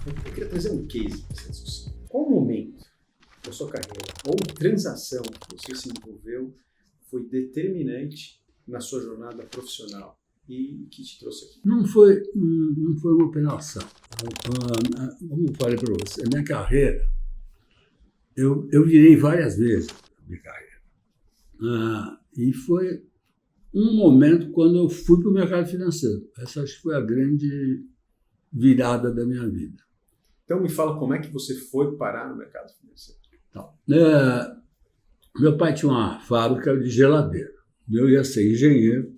Eu queria trazer um case para essa discussão. Qual momento da sua carreira ou transação que você se envolveu foi determinante na sua jornada profissional e que te trouxe aqui? Não foi uma operação. Como eu falei para você, a minha carreira, eu virei várias vezes a minha carreira. E foi um momento quando eu fui para o mercado financeiro. Essa acho que foi a grande virada da minha vida. Então me fala como é que você foi parar no mercado financeiro. Então, meu pai tinha uma fábrica de geladeira. Eu ia ser engenheiro,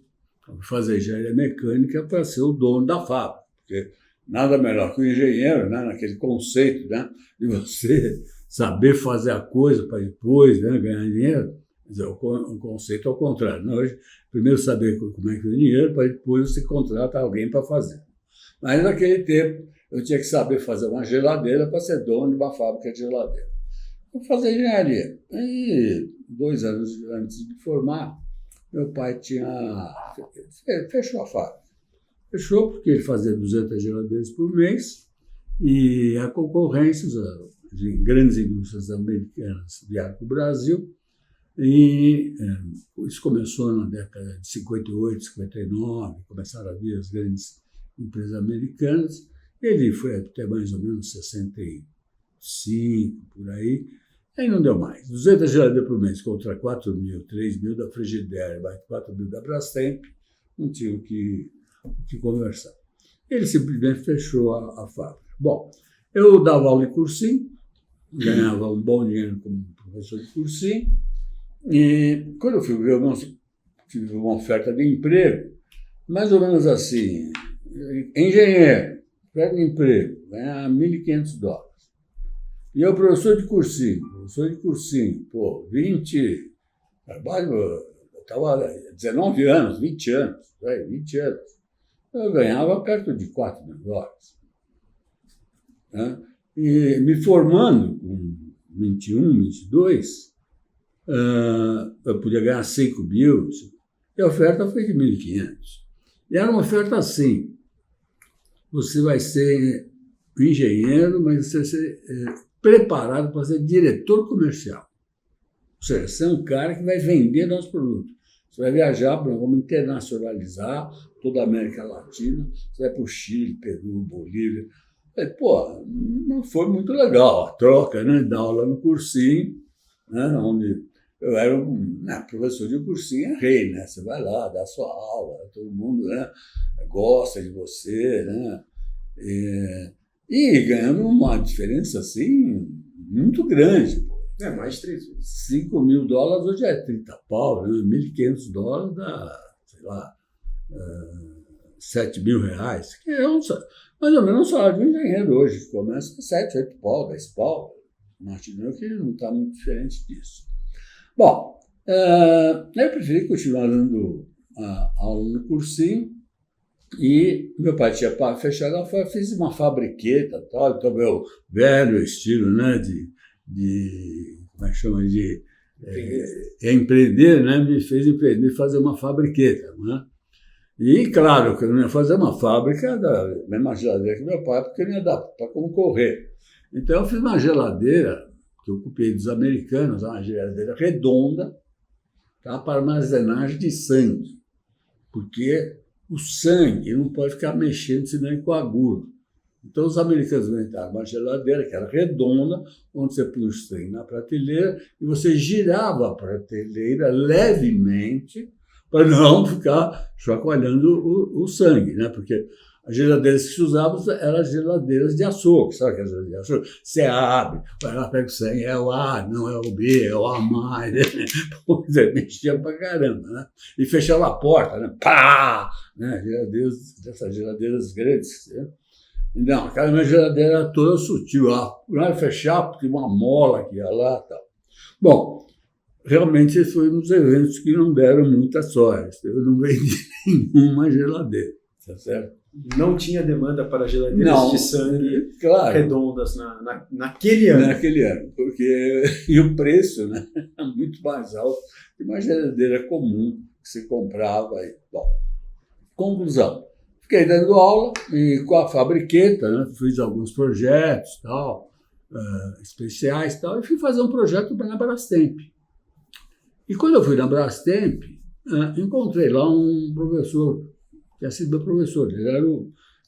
fazer engenharia mecânica para ser o dono da fábrica. Porque nada melhor que o engenheiro, né, naquele conceito, né, de você saber fazer a coisa para depois, né, ganhar dinheiro. Quer dizer, o conceito é o contrário. Né? Hoje, primeiro saber como é que ganha dinheiro, para depois você contrata alguém para fazer. Mas naquele tempo, eu tinha que saber fazer uma geladeira para ser dono de uma fábrica de geladeira. Eu fazia engenharia. E 2 anos antes de formar, meu pai fechou a fábrica. Fechou porque ele fazia 200 geladeiras por mês e a concorrência de grandes indústrias americanas vieram para o Brasil. E isso começou na década de 58, 59, começaram a vir as grandes empresas americanas. Ele foi até mais ou menos 65, por aí. Aí não deu mais. 200 geladeiras por mês contra 4 mil, 3 mil da Frigidaire, mais 4 mil da Brastemp, não tinha o que conversar. Ele simplesmente fechou a fábrica. Bom, eu dava aula em cursinho, ganhava um bom dinheiro como professor de cursinho, e quando eu fui ver, eu tive uma oferta de emprego, mais ou menos assim, engenheiro, oferta de emprego, ganhar $1.500. E eu, professor de cursinho, pô, 20, trabalho, eu estava 19 anos, 20 anos, eu ganhava perto de $4 mil. Né? E me formando com 21, 22, eu podia ganhar 5 mil, e a oferta foi de 1.500. E era uma oferta assim, você vai ser engenheiro, mas você vai ser preparado para ser diretor comercial. Ou seja, você é um cara que vai vender nossos produtos. Você vai viajar, vamos internacionalizar toda a América Latina, você vai para o Chile, Peru, Bolívia. Pô, não foi muito legal a troca, né? Dar aula no cursinho, né? Onde eu era professor de cursinho, é rei, né? Você vai lá, dá sua aula, todo mundo, né, gosta de você, né? E ganhando uma diferença assim muito grande. Pô. Mais de 3 vezes. $5 mil hoje é 30 pau, né? $1.500 dá, sei lá, R$7 mil, que é mais ou menos um salário de um engenheiro hoje, que começa a 7, 8 pau, 10 pau. Imagino que não está muito diferente disso. Bom, eu preferi continuar dando aula no cursinho. E meu pai tinha fechado a fábrica, fiz uma fabriqueta, tal, então meu velho estilo, né, como é que chama, de empreender, né, me fez empreender, fazer uma fabriqueta, né? E claro que eu não ia fazer uma fábrica da mesma geladeira que meu pai, porque não ia dar para concorrer. Então eu fiz uma geladeira que eu copiei dos americanos, uma geladeira redonda, tá, para armazenagem de sangue, porque o sangue não pode ficar mexendo, senão ele coagula. Então, os americanos inventaram uma geladeira que era redonda, onde você punha o sangue na prateleira e você girava a prateleira levemente para não ficar chacoalhando o sangue, né? Porque as geladeiras que se usavam eram as geladeiras de açúcar, sabe aquelas geladeiras de açúcar? Você abre, vai lá, pega o sangue, é o A, não é o B, é o A+, né? Você mexia pra caramba, né? E fechava a porta, né? Pá! Né? Dessas geladeiras grandes, né? Não, aquela minha geladeira era toda sutil, não era fechar, porque uma mola que ia lá e tal. Bom, realmente esse foi um dos eventos que não deram muita sorte. Eu não vendi nenhuma geladeira, tá certo? Não tinha demanda para geladeiras de sangue, claro, redondas naquele ano. Naquele ano, porque e o preço, né, é muito mais alto que uma geladeira comum que você comprava. Bom, conclusão, fiquei dando aula e com a fabriqueta, né, fiz alguns projetos tal, especiais tal, e fui fazer um projeto na Brastemp. E quando eu fui na Brastemp, encontrei lá um professor, que tinha sido meu professor,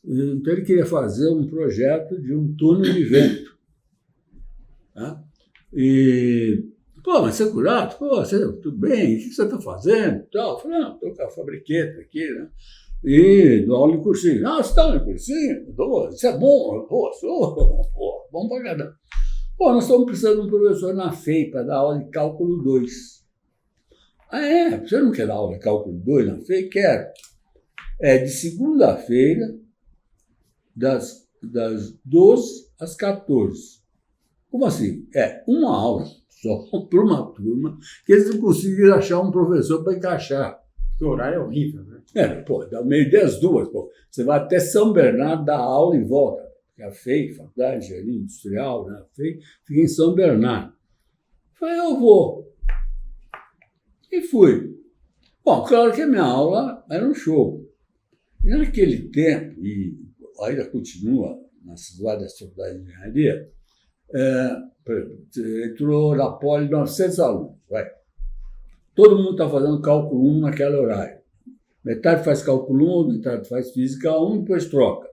então ele queria fazer um projeto de um túnel de vento. Tá? E, pô, mas você é curado? Pô, tudo bem, o que você está fazendo? Tal. Eu falei, não, estou com a fabriqueta aqui, né? E dou aula em cursinho. Ah, você está em cursinho? Isso é bom, pô, bom pra caramba. Pô, nós estamos precisando de um professor na FEI para dar aula de cálculo 2. Ah, você não quer dar aula de cálculo 2 na FEI? Quero. É de segunda-feira, das 12 às 14. Como assim? É uma aula só para uma turma que eles não conseguiram achar um professor para encaixar. O horário é horrível, né? Pô, dá meio-dia às 2, pô. Você vai até São Bernardo dar aula e volta. Porque a FEI, Faculdade de Engenharia Industrial, né? A FEI fica em São Bernardo. Falei, eu vou. E fui. Bom, claro que a minha aula era um show. E naquele tempo, e ainda continua nas várias faculdades de engenharia, entrou na Poli 900 alunos. Vai. Todo mundo está fazendo cálculo 1 naquele horário. Metade faz cálculo 1, metade faz física 1, depois troca.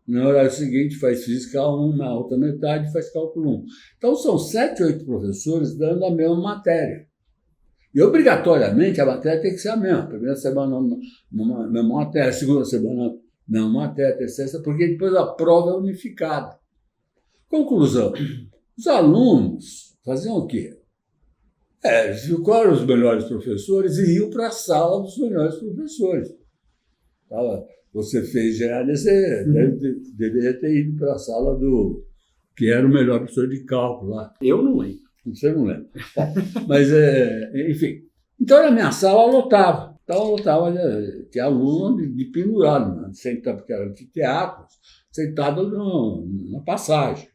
No horário seguinte faz física 1, na outra metade faz cálculo 1. Então são 7, 8 professores dando a mesma matéria. E obrigatoriamente a matéria tem que ser a mesma. Primeira semana, uma mesma matéria, segunda semana, mesma matéria, terceira, porque depois a prova é unificada. Conclusão: os alunos faziam o quê? Eles ficaram os melhores professores e iam para a sala dos melhores professores. Você fez engenharia, você deveria ter ido para a sala do que era o melhor professor de cálculo lá. Eu não lembro. Você não lembra. Mas, enfim. Então, na minha sala, lotava. Então, lotava, tinha aluno de pendurado, né? Sentado, porque era anfiteatros, sentado na passagem.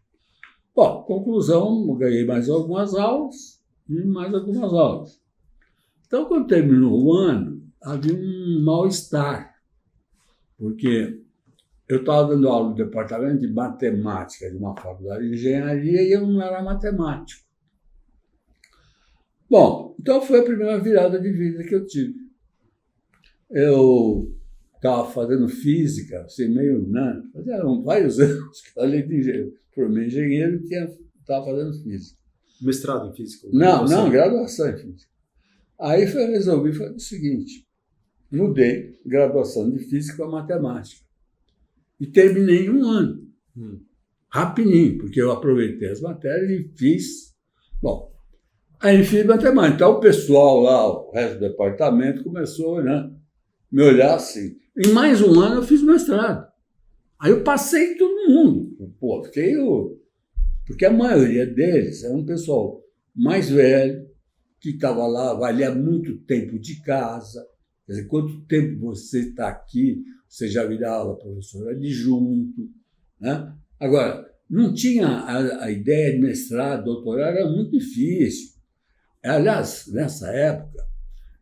Bom, conclusão, eu ganhei mais algumas aulas e mais algumas aulas. Então, quando terminou o ano, havia um mal-estar, porque eu estava dando aula no departamento de matemática de uma faculdade de engenharia e eu não era matemático. Bom, então foi a primeira virada de vida que eu tive. Eu estava fazendo física, assim, meio, né? Fazia vários anos que além de engenheiro, formei engenheiro e estava fazendo física. Mestrado em física? Não, graduação em física. Aí resolvi fazer o seguinte, mudei graduação de física para matemática. E terminei em um ano. Rapidinho, porque eu aproveitei as matérias e fiz. Bom, aí fiz matemática. Então o pessoal lá, o resto do departamento, começou, né, me olhar assim. Em mais um ano eu fiz mestrado. Aí eu passei todo mundo. Pô, porque a maioria deles era um pessoal mais velho, que estava lá, valia muito tempo de casa. Quer dizer, quanto tempo você está aqui, você já virava professor adjunto, né? Agora, não tinha a ideia de mestrado, doutorado, era muito difícil. Aliás, nessa época,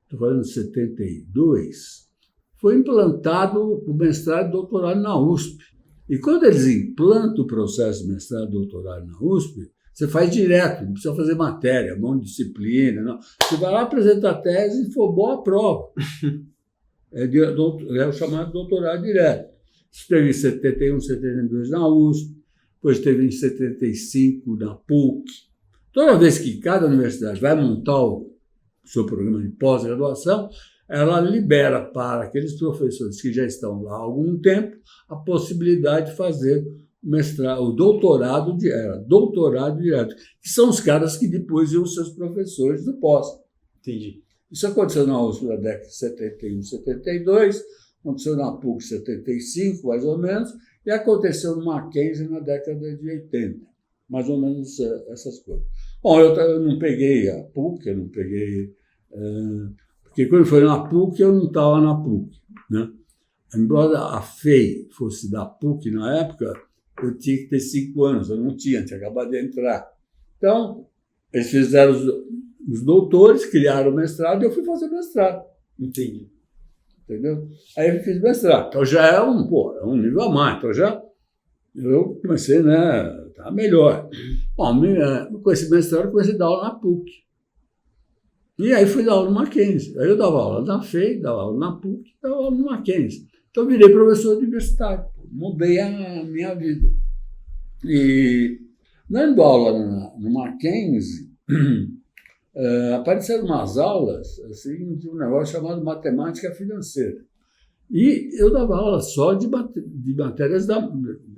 estou falando de 72, foi implantado o mestrado e doutorado na USP. E quando eles implantam o processo de mestrado e doutorado na USP, você faz direto, não precisa fazer matéria, mão de disciplina, não. Você vai lá, apresenta a tese e for boa a prova. É o chamado doutorado direto. Isso teve em 71, 72 na USP, depois teve em 75 na PUC. Toda vez que cada universidade vai montar o seu programa de pós-graduação, ela libera para aqueles professores que já estão lá há algum tempo a possibilidade de fazer o doutorado direto, que são os caras que depois iam ser os professores do pós. Entendi. Isso aconteceu na USP na década de 71, 72, aconteceu na PUC 75, mais ou menos, e aconteceu no Mackenzie na década de 80, mais ou menos essas coisas. Bom, eu não peguei a PUC, eu não peguei... porque quando foi na PUC, eu não estava na PUC, né? Embora a FEI fosse da PUC na época, eu tinha que ter 5 anos, eu não tinha acabado de entrar. Então, eles fizeram os doutores, criaram o mestrado e eu fui fazer mestrado. Entendi. entendeu? Aí eu fiz mestrado, então já é um nível a mais, então eu comecei, né, tá melhor. Bom, com esse mestrado eu comecei a dar aula na PUC. E aí fui dar aula no Mackenzie. Aí eu dava aula na FEI, dava aula na PUC, dava aula no Mackenzie. Então eu virei professor universitário, mudei a minha vida. E dando aula no Mackenzie, apareceram umas aulas assim, de um negócio chamado matemática financeira. E eu dava aula só de matérias da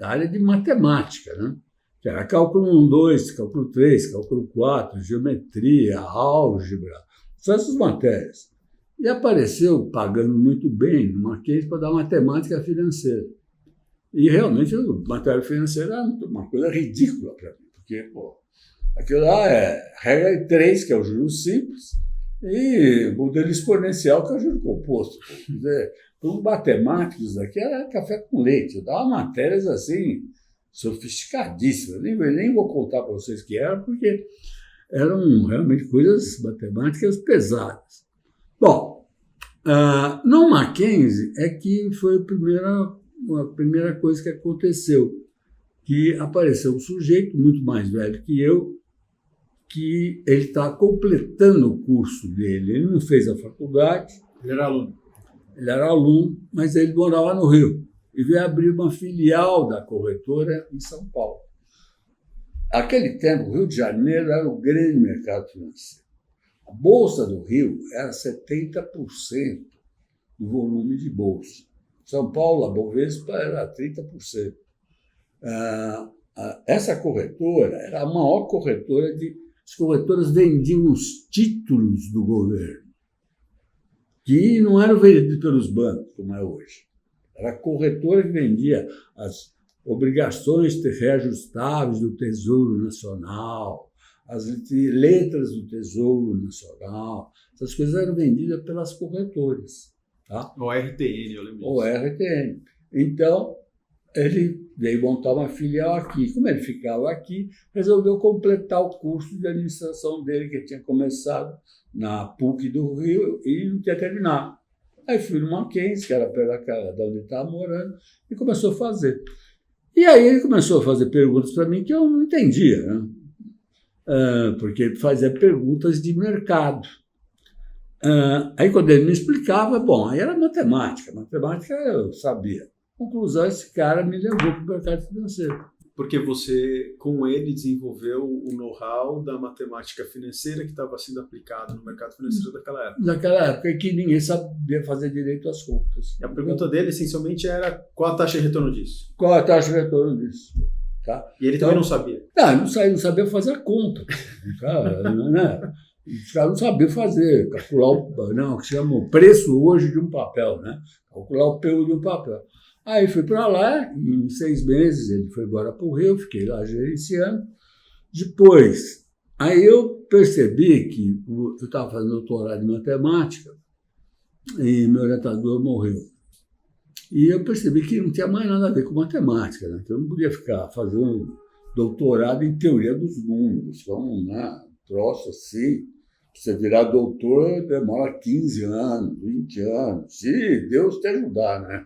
área de matemática, né? Que era cálculo 1, 2, cálculo 3, cálculo 4, geometria, álgebra, só essas matérias. E apareceu pagando muito bem no Mackenzie para dar matemática financeira. E realmente, matéria financeira era uma coisa ridícula para mim, porque, pô, aquilo lá é regra de 3, que é o juros simples, e modelo exponencial, que é o juro composto. Quer dizer, para um matemático, isso daqui era café com leite. Eu dava matérias assim, sofisticadíssimas. Nem vou contar para vocês que eram, porque eram realmente coisas matemáticas pesadas. Bom, no Mackenzie é que foi a primeira coisa que aconteceu, que apareceu um sujeito muito mais velho que eu, que ele está completando o curso dele. Ele não fez a faculdade. Ele era aluno. Ele era aluno, mas ele morava no Rio e veio abrir uma filial da corretora em São Paulo. Naquele tempo, o Rio de Janeiro era o grande mercado financeiro. A Bolsa do Rio era 70% do volume de bolsa. São Paulo, a Bovespa, era 30%. Essa corretora era a maior corretora as corretoras vendiam os títulos do governo, que não eram vendidos pelos bancos, como é hoje. Era a corretora que vendia as obrigações reajustáveis do Tesouro Nacional, as letras do Tesouro Nacional. Essas coisas eram vendidas pelas corretoras. Tá? O RTN, eu lembro disso. O RTN. Então, ele veio montar uma filial aqui. Como ele ficava aqui, resolveu completar o curso de administração dele, que tinha começado na PUC do Rio e não tinha terminado. Aí fui no Mackenzie, que era perto da casa de onde ele estava morando, e começou a fazer. E aí ele começou a fazer perguntas para mim que eu não entendia, né? Porque ele fazia perguntas de mercado. Aí quando ele me explicava, bom, aí era matemática eu sabia. Conclusão, esse cara me levou para o mercado financeiro. Porque você, com ele, desenvolveu o know-how da matemática financeira que estava sendo aplicado no mercado financeiro daquela época. Naquela época que ninguém sabia fazer direito às contas. E a pergunta dele, essencialmente, era qual a taxa de retorno disso? Qual a taxa de retorno disso? Tá? E ele também não sabia? Não sabia fazer a conta. Né? Os caras não sabiam fazer, calcular o que chama o preço hoje de um papel, né? Calcular o PU de um papel. Aí fui para lá, em 6 meses ele foi embora para o Rio, fiquei lá gerenciando. Depois, aí eu percebi que eu estava fazendo doutorado em matemática e meu orientador morreu. E eu percebi que não tinha mais nada a ver com matemática, né? Então eu não podia ficar fazendo doutorado em teoria dos números. Então, né, troço assim. Você virar doutor demora 15 anos, 20 anos. Se Deus te ajudar, né?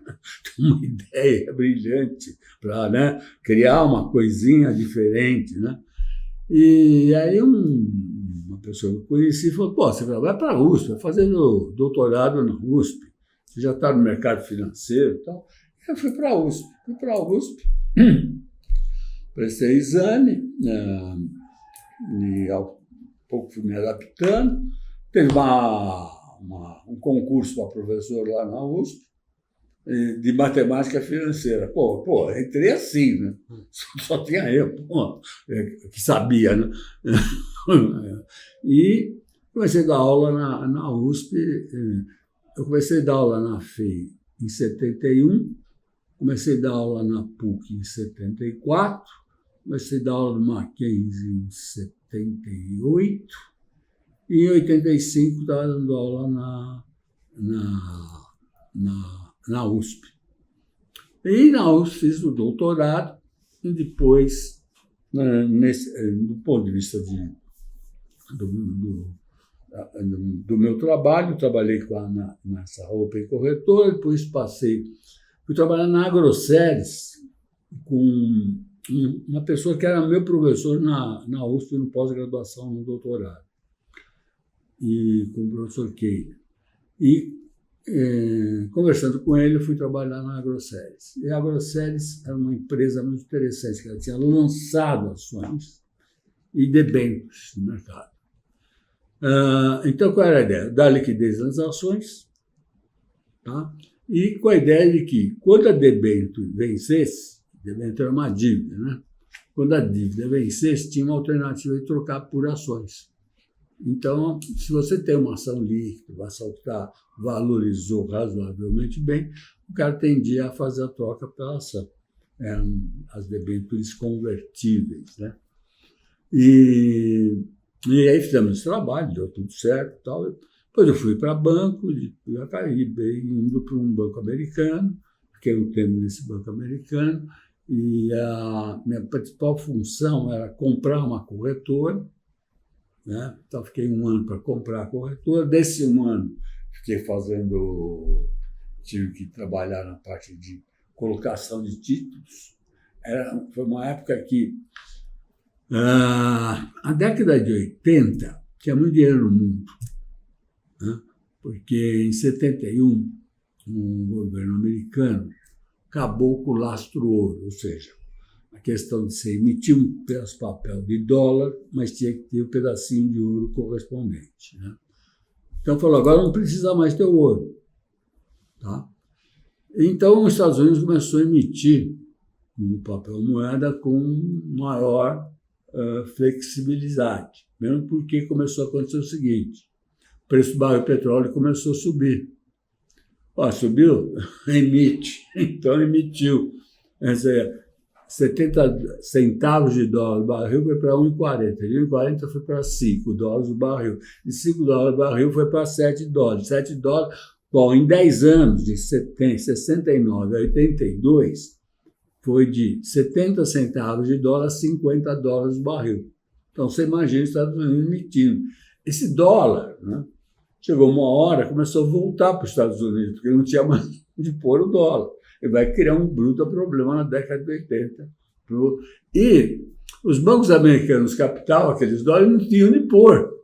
Uma ideia brilhante para, né, criar uma coisinha diferente, né? E aí uma pessoa que eu conheci falou, pô, você vai para a USP, vai fazer doutorado na USP. Você já está no mercado financeiro e tal. Eu fui para a USP. Prestei exame, e ao pouco fui me adaptando. Teve um concurso para professor lá na USP, de matemática financeira. Pô, entrei assim, né? Só tinha eu, que sabia, né? E comecei a dar aula na USP. Eu comecei a dar aula na FEI em 71, comecei a dar aula na PUC em 74, comecei a dar aula no Mackenzie em 78, e em 85 estava dando aula na USP. E na USP fiz o doutorado, e depois, do ponto de vista do meu trabalho, trabalhei nessa Open Corretora, depois fui trabalhar na AgroSéries com uma pessoa que era meu professor na USP, no pós-graduação, no doutorado, e com o professor Keira. E, conversando com ele, eu fui trabalhar na AgroSéries. E a AgroSéries era uma empresa muito interessante, que ela tinha lançado ações e debêntures no mercado. Então, qual era a ideia? Dar liquidez nas ações, tá? E com a ideia de que, quando a debênture vencesse, debênture era uma dívida, né? Quando a dívida vencesse, tinha uma alternativa de trocar por ações. Então, se você tem uma ação líquida, a ação que valorizou razoavelmente bem, o cara tendia a fazer a troca pela ação. Eram as debêntures convertíveis, né? E aí fizemos esse trabalho, deu tudo certo e tal. Depois eu fui para banco, já caí indo para um banco americano, fiquei um tempo nesse banco americano, e a minha principal função era comprar uma corretora, né? Então fiquei um ano para comprar a corretora. Desse um ano, tive que trabalhar na parte de colocação de títulos. Foi uma época que a década de 80 tinha muito dinheiro no mundo, né? Porque em 71 o governo americano acabou com o lastro-ouro, ou seja, a questão de você emitir um pedaço de papel de dólar, mas tinha que ter um pedacinho de ouro correspondente, né? Então falou, agora não precisa mais ter ouro, tá? Então os Estados Unidos começou a emitir um papel moeda com maior flexibilidade, mesmo porque começou a acontecer o seguinte: o preço do barril de petróleo começou a subir. Subiu? Emite. Então emitiu. 70 centavos de dólar o barril foi para 1,40. De 1,40 foi para 5 dólares o barril. De 5 dólares o barril foi para 7 dólares. 7 dólares. Bom, em 10 anos, de 69 a 82, foi de 70 centavos de dólar a 50 dólares o barril. Então, você imagina os Estados Unidos emitindo. Esse dólar, né, chegou uma hora, começou a voltar para os Estados Unidos, porque não tinha mais de pôr o dólar. E vai criar um bruto problema na década de 80. E os bancos americanos captavam aqueles dólares e não tinham de pôr.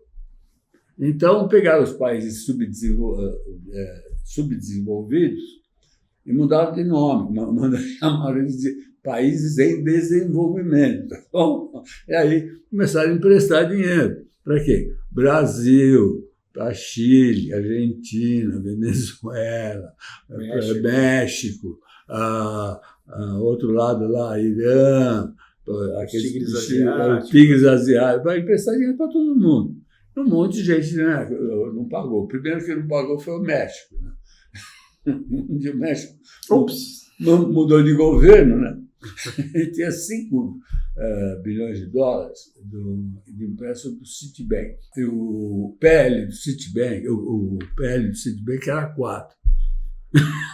Então, pegaram os países subdesenvolvidos e mudaram de nome, chamaram eles de países em desenvolvimento. Bom, e aí começaram a emprestar dinheiro. Para quê? Brasil, para Chile, Argentina, Venezuela, México, outro lado lá, Irã, tigres asiáticos, vai emprestar dinheiro para todo mundo. Um monte de gente, né, não pagou. O primeiro que não pagou foi o México, né? O México mudou de governo, né? Ele tinha 5 bilhões de dólares de empréstimo do Citibank. E o PL do Citibank era 4.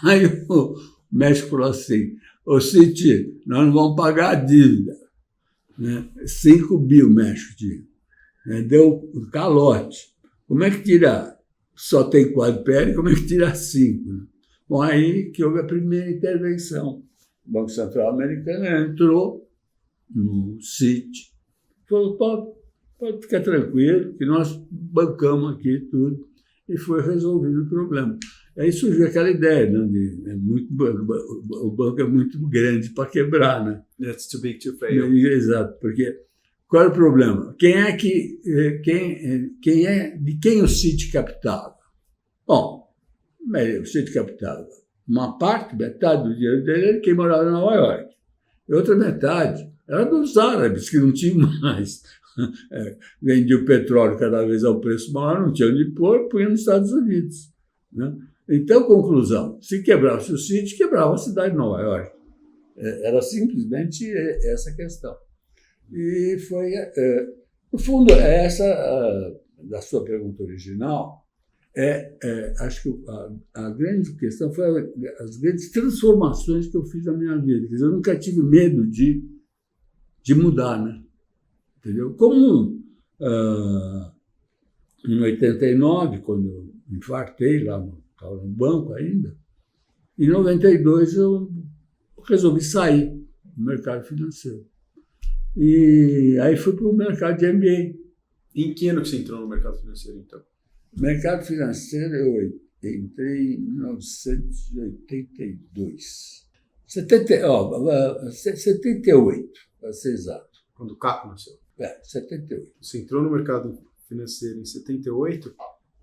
Aí o México falou assim: ô Citi, nós não vamos pagar a dívida, né? 5 bi o México tinha. Deu um calote. Como é que tira? Só tem 4 PL, como é que tira 5? Né? Bom, aí que houve a primeira intervenção. O Banco Central Americano entrou no Citi, falou: pode ficar tranquilo, que nós bancamos aqui tudo, e foi resolvido o problema. Aí surgiu aquela ideia, né, o banco é muito grande para quebrar, né? That's too big to fail. Exato, porque qual é o problema? De quem o Citi captava? Bom, o Citi captava uma parte, metade do dinheiro dele era quem morava em Nova York. E outra metade era dos árabes, que não tinham mais. Vendia o petróleo cada vez ao preço maior, não tinha onde pôr, punha nos Estados Unidos, né? Então, conclusão: se quebrasse o Citi, quebrava a cidade de Nova York. Era simplesmente essa questão. E foi, no fundo, essa da sua pergunta original. Acho que a grande questão foi as grandes transformações que eu fiz na minha vida. Quer dizer, eu nunca tive medo de mudar, né? Entendeu? Como em 89, quando eu infartei lá, estava no banco ainda. Em 92 eu resolvi sair do mercado financeiro. E aí fui para o mercado de MBA. Em que ano que você entrou no mercado financeiro, então? Mercado financeiro eu entrei em 1982. 78, para ser exato. Quando o Caco nasceu? 78. Você entrou no mercado financeiro em 78,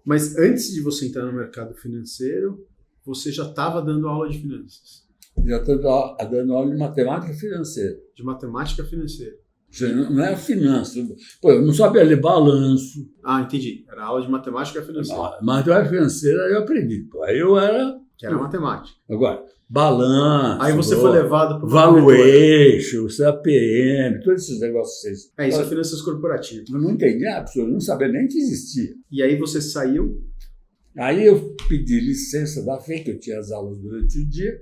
mas antes de você entrar no mercado financeiro, você já estava dando aula de finanças. Já estava dando aula de matemática financeira. De matemática financeira. Não era finança. Pô, eu não sabia ler balanço. Ah, entendi. Era aula de matemática financeira. Matemática financeira eu aprendi. Pô, aí eu era... Que era matemática. Agora, balanço... Aí você foi levado para o valuation, CAPM, todos esses negócios. Isso é finanças corporativas. Eu não entendi absolutamente, não sabia nem que existia. E aí você saiu? Aí eu pedi licença da FEM, que eu tinha as aulas durante o dia,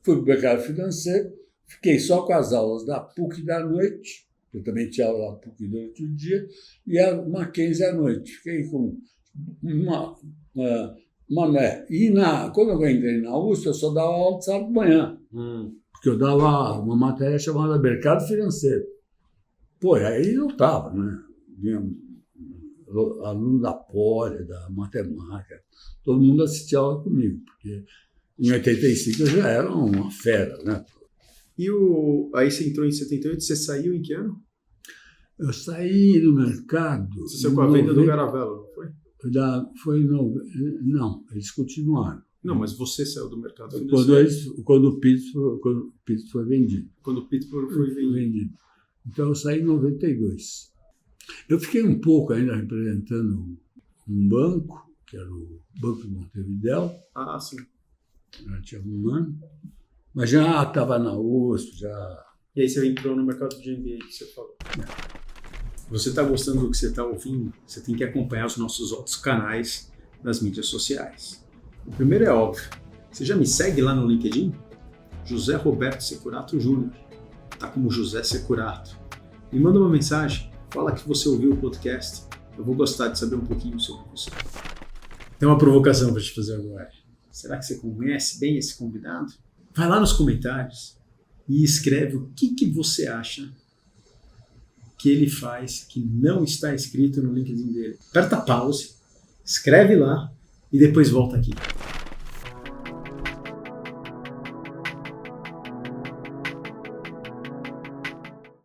fui para o mercado financeiro, fiquei só com as aulas da PUC da noite, eu também tinha aula da PUC durante o dia, e a Mackenzie à noite. Fiquei com quando eu entrei na USP, eu só dava aula de sábado de manhã, porque eu dava uma matéria chamada Mercado Financeiro. Pô, aí eu estava, né? Aluno da Poli, da matemática, todo mundo assistia aula comigo, porque em 85 eu já era uma fera, né? E aí você entrou em 78, você saiu em que ano? Eu saí do mercado... Você saiu com a venda do Garavella, não foi? Não, eles continuaram. Não, mas você saiu do mercado financeiro. Quando o Pittsburgh foi vendido. Quando o Pittsburgh foi vendido. Então eu saí em 92. Eu fiquei um pouco ainda representando um banco, que era o Banco de Montevidéu. Ah, sim. Já tinha um ano. Mas já estava na USP, já... E aí você entrou no mercado de MBA que você falou. Você está gostando do que você está ouvindo? Você tem que acompanhar os nossos outros canais nas mídias sociais. O primeiro é óbvio. Você já me segue lá no LinkedIn? José Roberto Securato Júnior. Tá como José Securato. Me manda uma mensagem. Fala que você ouviu o podcast. Eu vou gostar de saber um pouquinho sobre você. Tem uma provocação para te fazer agora. Será que você conhece bem esse convidado? Vai lá nos comentários e escreve o que você acha que ele faz que não está escrito no LinkedIn dele. Aperta pause, escreve lá e depois volta aqui.